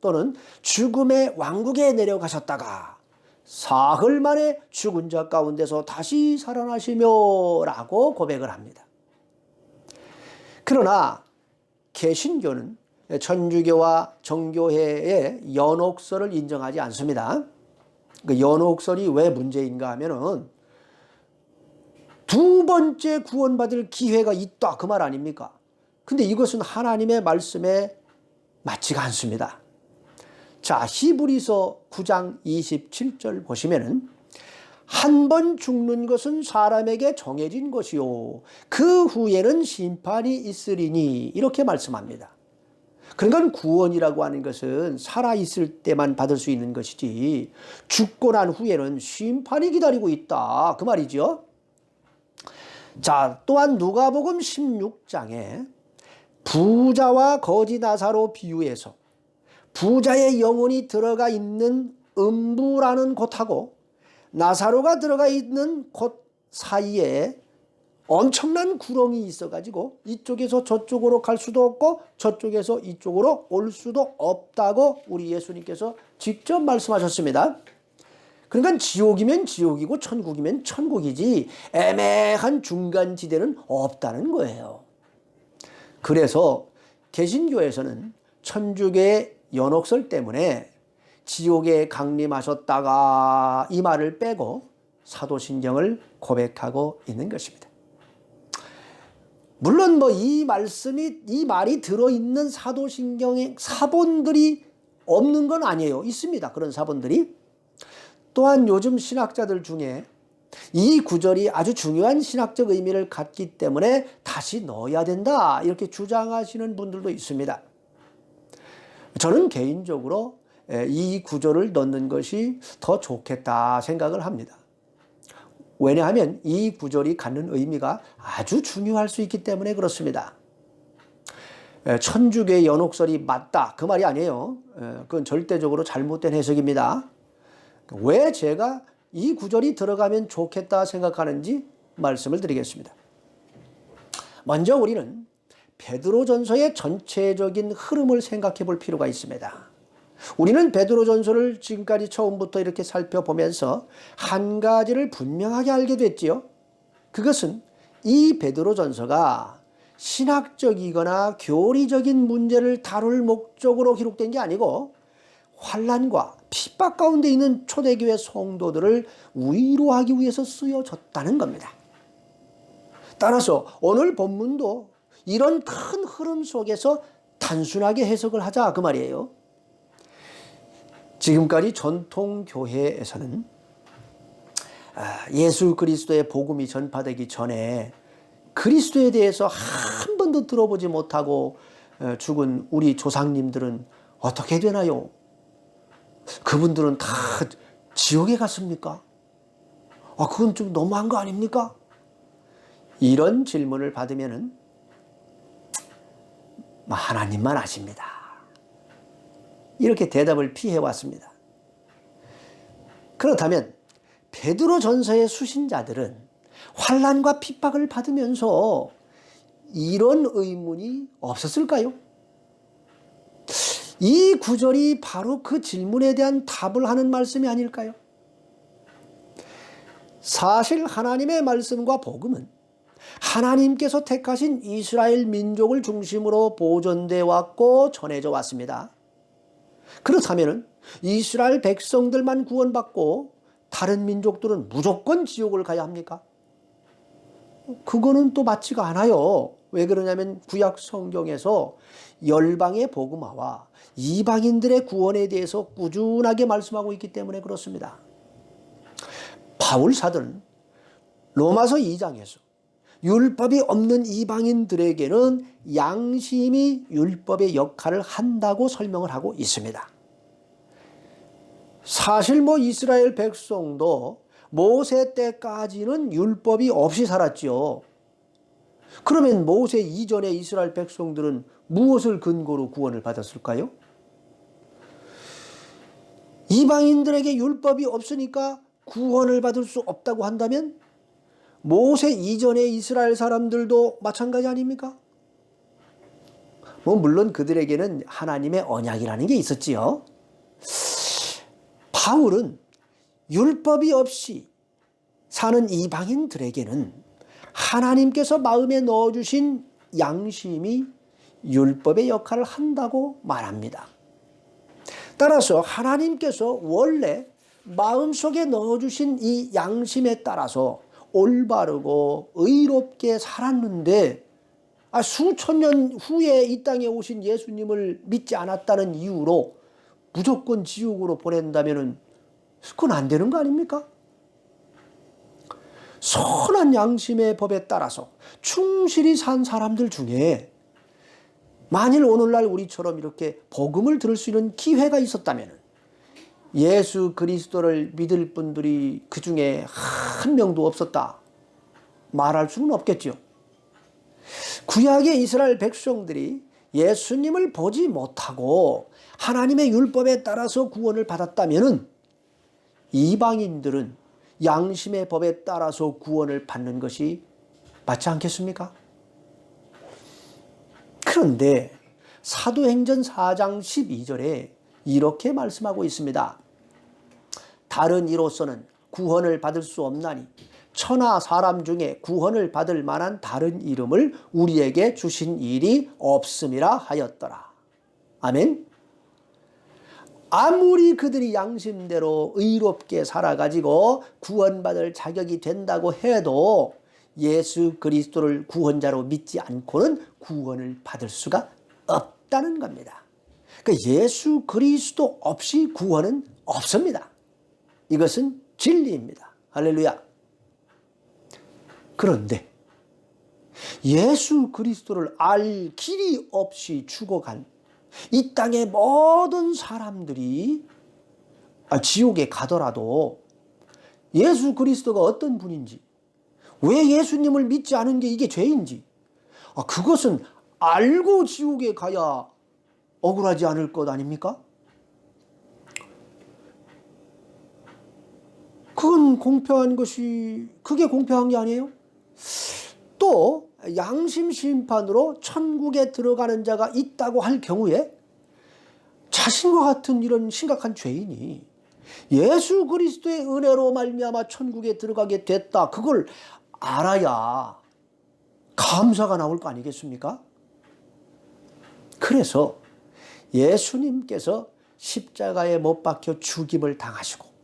또는 죽음의 왕국에 내려가셨다가 사흘 만에 죽은 자 가운데서 다시 살아나시며 라고 고백을 합니다. 그러나 개신교는 천주교와 정교회의 연옥설을 인정하지 않습니다. 그 연옥설이 왜 문제인가 하면은 두 번째 구원받을 기회가 있다 그 말 아닙니까? 근데 이것은 하나님의 말씀에 맞지가 않습니다. 자, 히브리서 9장 27절 보시면은 한 번 죽는 것은 사람에게 정해진 것이요 그 후에는 심판이 있으리니 이렇게 말씀합니다. 그러니까 구원이라고 하는 것은 살아있을 때만 받을 수 있는 것이지 죽고 난 후에는 심판이 기다리고 있다 그 말이죠. 자, 또한 누가복음 16장에 부자와 거지 나사로 비유해서 부자의 영혼이 들어가 있는 음부라는 곳하고 나사로가 들어가 있는 곳 사이에 엄청난 구렁이 있어가지고 이쪽에서 저쪽으로 갈 수도 없고 저쪽에서 이쪽으로 올 수도 없다고 우리 예수님께서 직접 말씀하셨습니다. 그러니까 지옥이면 지옥이고 천국이면 천국이지 애매한 중간지대는 없다는 거예요. 그래서 개신교에서는 천주교의 연옥설 때문에 지옥에 강림하셨다가 이 말을 빼고 사도신경을 고백하고 있는 것입니다. 물론 이 말이 들어있는 사도신경의 사본들이 없는 건 아니에요. 있습니다. 그런 사본들이. 또한 요즘 신학자들 중에 이 구절이 아주 중요한 신학적 의미를 갖기 때문에 다시 넣어야 된다 이렇게 주장하시는 분들도 있습니다. 저는 개인적으로 이 구절을 넣는 것이 더 좋겠다 생각을 합니다. 왜냐하면 이 구절이 갖는 의미가 아주 중요할 수 있기 때문에 그렇습니다. 천주교의 연옥설이 맞다 그 말이 아니에요. 그건 절대적으로 잘못된 해석입니다. 왜 제가 이 구절이 들어가면 좋겠다 생각하는지 말씀을 드리겠습니다. 먼저 우리는 베드로전서의 전체적인 흐름을 생각해 볼 필요가 있습니다. 우리는 베드로전서를 지금까지 처음부터 이렇게 살펴보면서 한 가지를 분명하게 알게 됐지요. 그것은 이 베드로전서가 신학적이거나 교리적인 문제를 다룰 목적으로 기록된 게 아니고 환난과 핍박 가운데 있는 초대교회 성도들을 위로하기 위해서 쓰여졌다는 겁니다. 따라서 오늘 본문도 이런 큰 흐름 속에서 단순하게 해석을 하자 그 말이에요. 지금까지 전통교회에서는 예수 그리스도의 복음이 전파되기 전에 그리스도에 대해서 한 번도 들어보지 못하고 죽은 우리 조상님들은 어떻게 되나요? 그분들은 다 지옥에 갔습니까? 그건 좀 너무한 거 아닙니까? 이런 질문을 받으면은 하나님만 아십니다. 이렇게 대답을 피해왔습니다. 그렇다면 베드로전서의 수신자들은 환난과 핍박을 받으면서 이런 의문이 없었을까요? 이 구절이 바로 그 질문에 대한 답을 하는 말씀이 아닐까요? 사실 하나님의 말씀과 복음은 하나님께서 택하신 이스라엘 민족을 중심으로 보존되어 왔고 전해져 왔습니다. 그렇다면 이스라엘 백성들만 구원받고 다른 민족들은 무조건 지옥을 가야 합니까? 그거는 또 맞지가 않아요. 왜 그러냐면 구약 성경에서 열방의 복음화와 이방인들의 구원에 대해서 꾸준하게 말씀하고 있기 때문에 그렇습니다. 바울 사도는 로마서 2장에서 율법이 없는 이방인들에게는 양심이 율법의 역할을 한다고 설명을 하고 있습니다. 사실 이스라엘 백성도 모세 때까지는 율법이 없이 살았죠. 그러면 모세 이전에 이스라엘 백성들은 무엇을 근거로 구원을 받았을까요? 이방인들에게 율법이 없으니까 구원을 받을 수 없다고 한다면 모세 이전의 이스라엘 사람들도 마찬가지 아닙니까? 물론 그들에게는 하나님의 언약이라는 게 있었지요. 바울은 율법이 없이 사는 이방인들에게는 하나님께서 마음에 넣어주신 양심이 율법의 역할을 한다고 말합니다. 따라서 하나님께서 원래 마음속에 넣어주신 이 양심에 따라서 올바르고 의롭게 살았는데 수천 년 후에 이 땅에 오신 예수님을 믿지 않았다는 이유로 무조건 지옥으로 보낸다면 그건 안 되는 거 아닙니까? 선한 양심의 법에 따라서 충실히 산 사람들 중에 만일 오늘날 우리처럼 이렇게 복음을 들을 수 있는 기회가 있었다면 예수 그리스도를 믿을 분들이 그 중에 한 명도 없었다 말할 수는 없겠죠. 구약의 이스라엘 백성들이 예수님을 보지 못하고 하나님의 율법에 따라서 구원을 받았다면 이방인들은 양심의 법에 따라서 구원을 받는 것이 맞지 않겠습니까? 그런데 사도행전 4장 12절에 이렇게 말씀하고 있습니다. 다른 이로서는 구원을 받을 수 없나니 천하 사람 중에 구원을 받을 만한 다른 이름을 우리에게 주신 일이 없음이라 하였더라. 아멘. 아무리 그들이 양심대로 의롭게 살아가지고 구원받을 자격이 된다고 해도 예수 그리스도를 구원자로 믿지 않고는 구원을 받을 수가 없다는 겁니다. 그러니까 예수 그리스도 없이 구원은 없습니다. 이것은 진리입니다. 할렐루야. 그런데 예수 그리스도를 알 길이 없이 죽어간 이 땅의 모든 사람들이 지옥에 가더라도 예수 그리스도가 어떤 분인지, 왜 예수님을 믿지 않은 게 이게 죄인지, 그것은 알고 지옥에 가야 억울하지 않을 것 아닙니까? 그건 공평한 것이, 그게 공평한 게 아니에요? 또 양심 심판으로 천국에 들어가는 자가 있다고 할 경우에 자신과 같은 이런 심각한 죄인이 예수 그리스도의 은혜로 말미암아 천국에 들어가게 됐다, 그걸 알아야 감사가 나올 거 아니겠습니까? 그래서 예수님께서 십자가에 못 박혀 죽임을 당하시고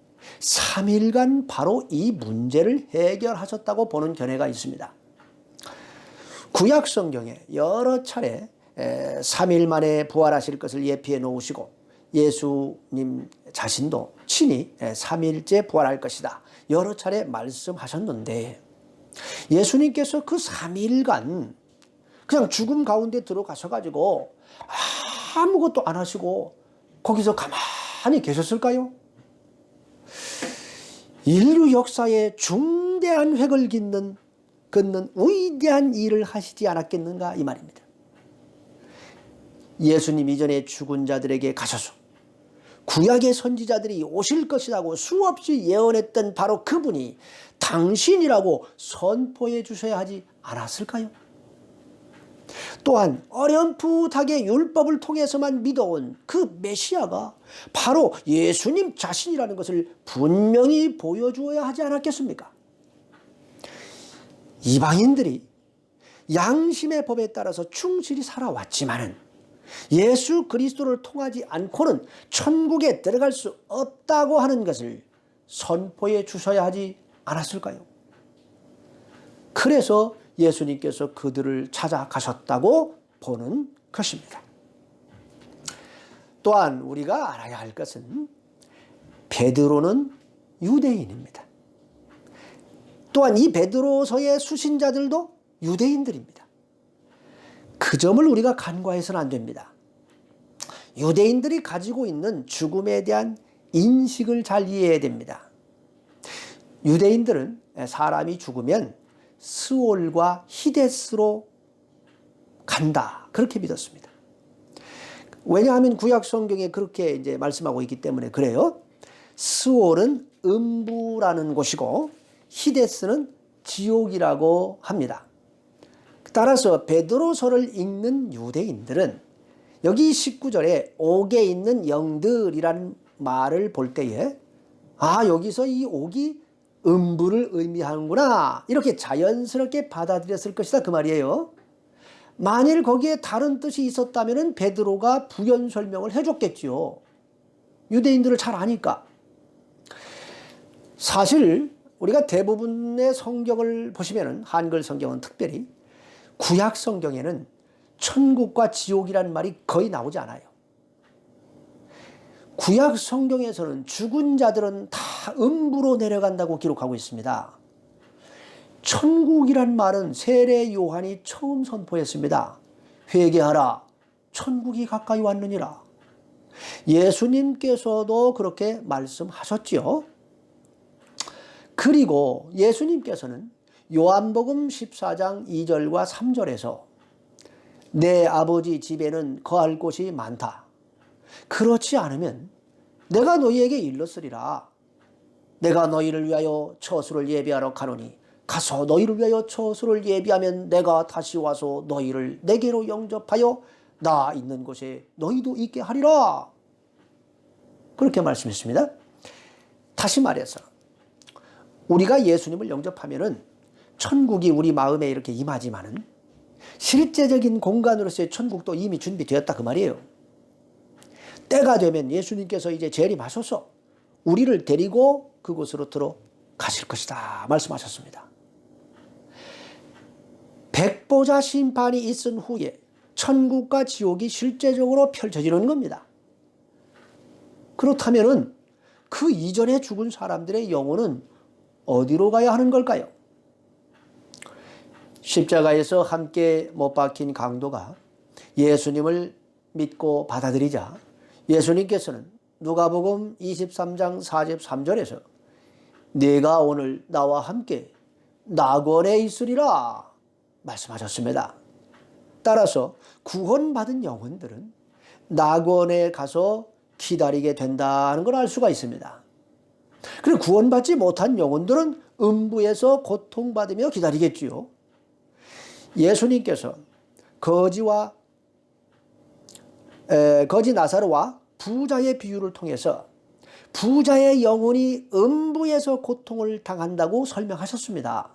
3일간 바로 이 문제를 해결하셨다고 보는 견해가 있습니다. 구약 성경에 여러 차례 3일 만에 부활하실 것을 예피해 놓으시고 예수님 자신도 친히 3일째 부활할 것이다 여러 차례 말씀하셨는데, 예수님께서 그 3일간 그냥 죽음 가운데 들어가셔가지고 아무것도 안 하시고 거기서 가만히 계셨을까요? 인류 역사에 중대한 획을 긋는 위대한 일을 하시지 않았겠는가 이 말입니다. 예수님 이전에 죽은 자들에게 가셔서 구약의 선지자들이 오실 것이라고 수없이 예언했던 바로 그분이 당신이라고 선포해 주셔야 하지 않았을까요? 또한 어렴풋하게 율법을 통해서만 믿어온 그 메시아가 바로 예수님 자신이라는 것을 분명히 보여주어야 하지 않았겠습니까? 이방인들이 양심의 법에 따라서 충실히 살아왔지만은 예수 그리스도를 통하지 않고는 천국에 들어갈 수 없다고 하는 것을 선포해 주셔야 하지 않았을까요? 그래서 예수님께서 그들을 찾아가셨다고 보는 것입니다. 또한 우리가 알아야 할 것은 베드로는 유대인입니다. 또한 이 베드로서의 수신자들도 유대인들입니다. 그 점을 우리가 간과해서는 안 됩니다. 유대인들이 가지고 있는 죽음에 대한 인식을 잘 이해해야 됩니다. 유대인들은 사람이 죽으면 스올과 히데스로 간다, 그렇게 믿었습니다. 왜냐하면 구약 성경에 그렇게 이제 말씀하고 있기 때문에 그래요. 스올은 음부라는 곳이고 히데스는 지옥이라고 합니다. 따라서 베드로서를 읽는 유대인들은 여기 19절에 옥에 있는 영들이라는 말을 볼 때에 여기서 이 옥이 음부를 의미하는구나 이렇게 자연스럽게 받아들였을 것이다 그 말이에요. 만일 거기에 다른 뜻이 있었다면 베드로가 부연 설명을 해줬겠지요. 유대인들을 잘 아니까. 사실 우리가 대부분의 성경을 보시면 한글 성경은 특별히 구약 성경에는 천국과 지옥이라는 말이 거의 나오지 않아요. 구약 성경에서는 죽은 자들은 다 음부로 내려간다고 기록하고 있습니다. 천국이란 말은 세례 요한이 처음 선포했습니다. 회개하라, 천국이 가까이 왔느니라. 예수님께서도 그렇게 말씀하셨지요. 그리고 예수님께서는 요한복음 14장 2절과 3절에서 내 아버지 집에는 거할 곳이 많다. 그렇지 않으면 내가 너희에게 일렀으리라. 내가 너희를 위하여 처소를 예비하러 가노니 가서 너희를 위하여 처소를 예비하면 내가 다시 와서 너희를 내게로 영접하여 나 있는 곳에 너희도 있게 하리라. 그렇게 말씀했습니다. 다시 말해서 우리가 예수님을 영접하면은 천국이 우리 마음에 이렇게 임하지만은 실제적인 공간으로서의 천국도 이미 준비되었다 그 말이에요. 때가 되면 예수님께서 이제 재림하셔서 우리를 데리고 그곳으로 들어가실 것이다 말씀하셨습니다. 백보자 심판이 있은 후에 천국과 지옥이 실제적으로 펼쳐지는 겁니다. 그렇다면은 그 이전에 죽은 사람들의 영혼은 어디로 가야 하는 걸까요? 십자가에서 함께 못 박힌 강도가 예수님을 믿고 받아들이자 예수님께서는 누가복음 23장 43절에서 네가 오늘 나와 함께 낙원에 있으리라 말씀하셨습니다. 따라서 구원받은 영혼들은 낙원에 가서 기다리게 된다는 걸 알 수가 있습니다. 그리고 구원받지 못한 영혼들은 음부에서 고통받으며 기다리겠지요. 예수님께서 거지 나사로와 부자의 비유를 통해서 부자의 영혼이 음부에서 고통을 당한다고 설명하셨습니다.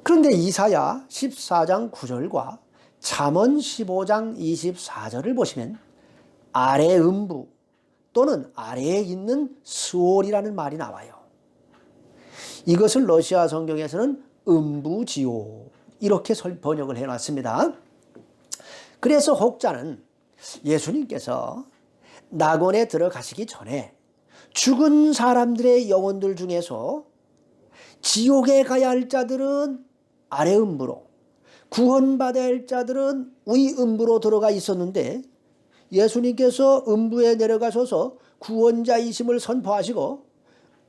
그런데 이사야 14장 9절과 잠언 15장 24절을 보시면 아래 음부 또는 아래에 있는 스올이라는 말이 나와요. 이것을 러시아 성경에서는 음부지옥 이렇게 번역을 해놨습니다. 그래서 혹자는 예수님께서 낙원에 들어가시기 전에 죽은 사람들의 영혼들 중에서 지옥에 가야 할 자들은 아래 음부로, 구원받아야 할 자들은 위 음부로 들어가 있었는데 예수님께서 음부에 내려가셔서 구원자이심을 선포하시고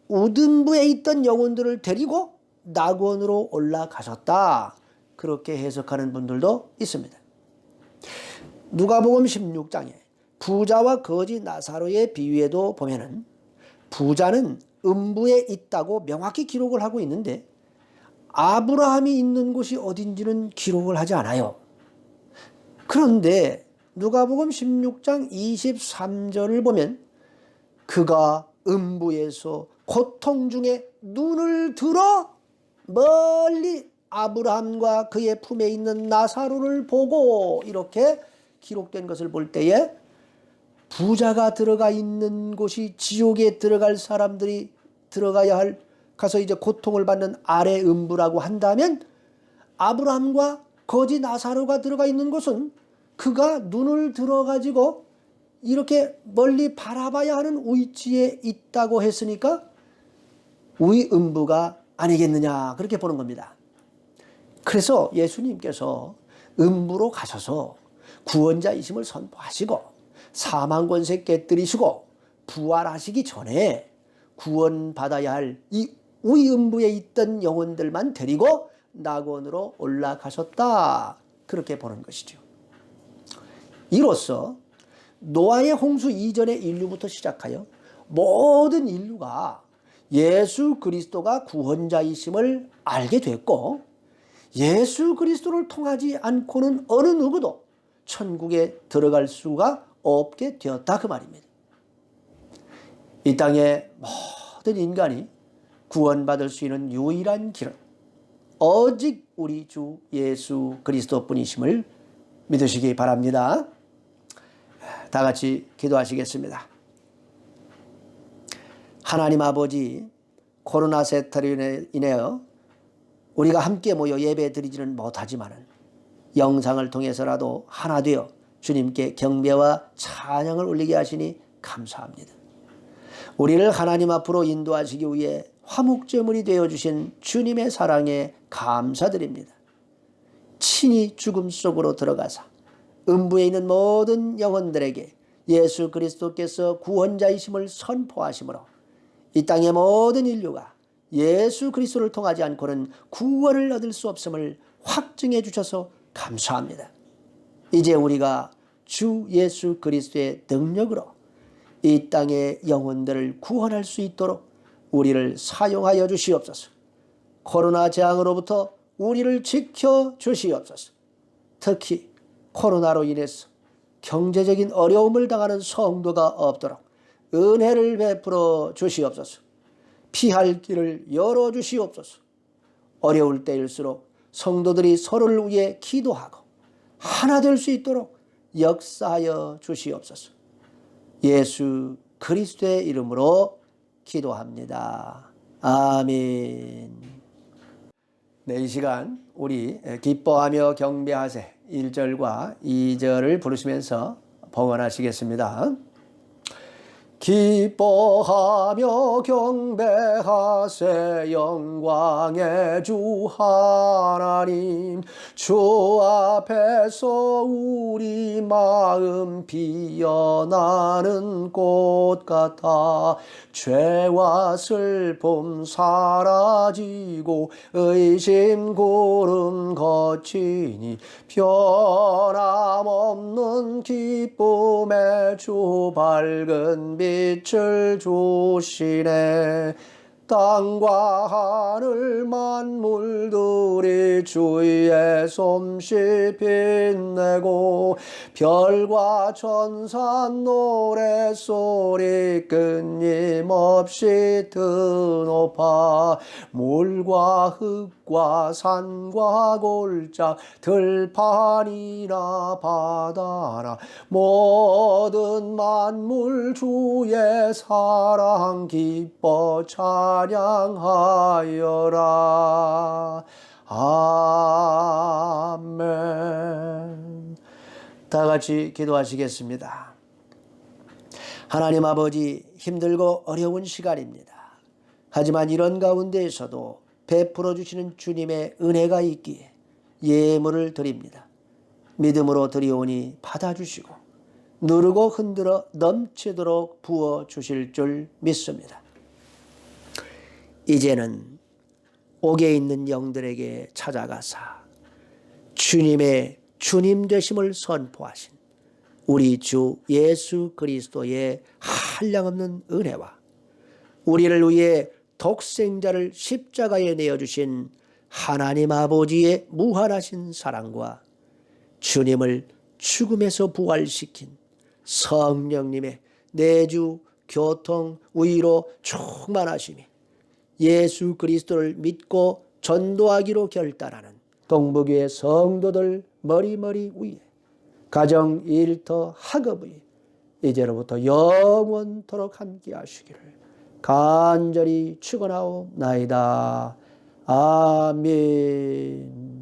우등부에 있던 영혼들을 데리고 낙원으로 올라가셨다. 그렇게 해석하는 분들도 있습니다. 누가복음 16장에 부자와 거지 나사로의 비유에도 보면은 부자는 음부에 있다고 명확히 기록을 하고 있는데 아브라함이 있는 곳이 어딘지는 기록을 하지 않아요. 그런데 누가복음 16장 23절을 보면 그가 음부에서 고통 중에 눈을 들어 멀리 아브라함과 그의 품에 있는 나사로를 보고 이렇게 기록된 것을 볼 때에 부자가 들어가 있는 곳이 지옥에 들어갈 사람들이 들어가야 할 가서 이제 고통을 받는 아래 음부라고 한다면 아브라함과 거지 나사로가 들어가 있는 곳은 그가 눈을 들어가지고 이렇게 멀리 바라봐야 하는 위치에 있다고 했으니까 위음부가 아니겠느냐 그렇게 보는 겁니다. 그래서 예수님께서 음부로 가셔서 구원자이심을 선포하시고 사망 권세 깨뜨리시고 부활하시기 전에 구원받아야 할 이 위음부에 있던 영혼들만 데리고 낙원으로 올라가셨다 그렇게 보는 것이죠. 이로써 노아의 홍수 이전의 인류부터 시작하여 모든 인류가 예수 그리스도가 구원자이심을 알게 됐고 예수 그리스도를 통하지 않고는 어느 누구도 천국에 들어갈 수가 없게 되었다 그 말입니다. 이 땅의 모든 인간이 구원받을 수 있는 유일한 길은 오직 우리 주 예수 그리스도뿐이심을 믿으시기 바랍니다. 다 같이 기도하시겠습니다. 하나님 아버지, 코로나 세태로 인하여 우리가 함께 모여 예배 드리지는 못하지만 영상을 통해서라도 하나 되어 주님께 경배와 찬양을 올리게 하시니 감사합니다. 우리를 하나님 앞으로 인도하시기 위해 화목제물이 되어주신 주님의 사랑에 감사드립니다. 친히 죽음 속으로 들어가사 음부에 있는 모든 영혼들에게 예수 그리스도께서 구원자이심을 선포하심으로 이 땅의 모든 인류가 예수 그리스도를 통하지 않고는 구원을 얻을 수 없음을 확증해 주셔서 감사합니다. 이제 우리가 주 예수 그리스도의 능력으로 이 땅의 영혼들을 구원할 수 있도록 우리를 사용하여 주시옵소서. 코로나 재앙으로부터 우리를 지켜 주시옵소서. 특히 코로나로 인해서 경제적인 어려움을 당하는 성도가 없도록 은혜를 베풀어 주시옵소서. 피할 길을 열어 주시옵소서. 어려울 때일수록 성도들이 서로를 위해 기도하고 하나 될 수 있도록 역사하여 주시옵소서. 예수 그리스도의 이름으로 기도합니다. 아멘. 네, 이 시간 우리 기뻐하며 경배하세 1절과 2절을 부르시면서 봉헌하시겠습니다. 기뻐하며 경배하세 영광의 주 하나님, 주 앞에서 우리 마음 피어나는 꽃 같아 죄와 슬픔 사라지고 의심 구름 거치니 변함없는 기쁨의 주 밝은 빛을 주시네. 땅과 하늘 만물들이 주의 솜씨 빛내고 별과 천사 노래소리 끊임없이 드높아 물과 흙과 산과 골짜 들판이나 바다나 모든 만물 주의 사랑 기뻐 찬양하여라. 아멘. 다 같이 기도하시겠습니다. 하나님 아버지, 힘들고 어려운 시간입니다. 하지만 이런 가운데에서도 베풀어 주시는 주님의 은혜가 있기에 예물을 드립니다. 믿음으로 드리오니 받아주시고 누르고 흔들어 넘치도록 부어 주실 줄 믿습니다. 이제는 옥에 있는 영들에게 찾아가사 주님의 주님 되심을 선포하신 우리 주 예수 그리스도의 한량없는 은혜와 우리를 위해 독생자를 십자가에 내어주신 하나님 아버지의 무한하신 사랑과 주님을 죽음에서 부활시킨 성령님의 내주, 교통, 위로 충만하심이 예수 그리스도를 믿고 전도하기로 결단하는 동북교회 성도들 머리머리 위에 가정, 일터, 학업 위에 이제로부터 영원토록 함께 하시기를 간절히 축원하옵나이다. 아멘.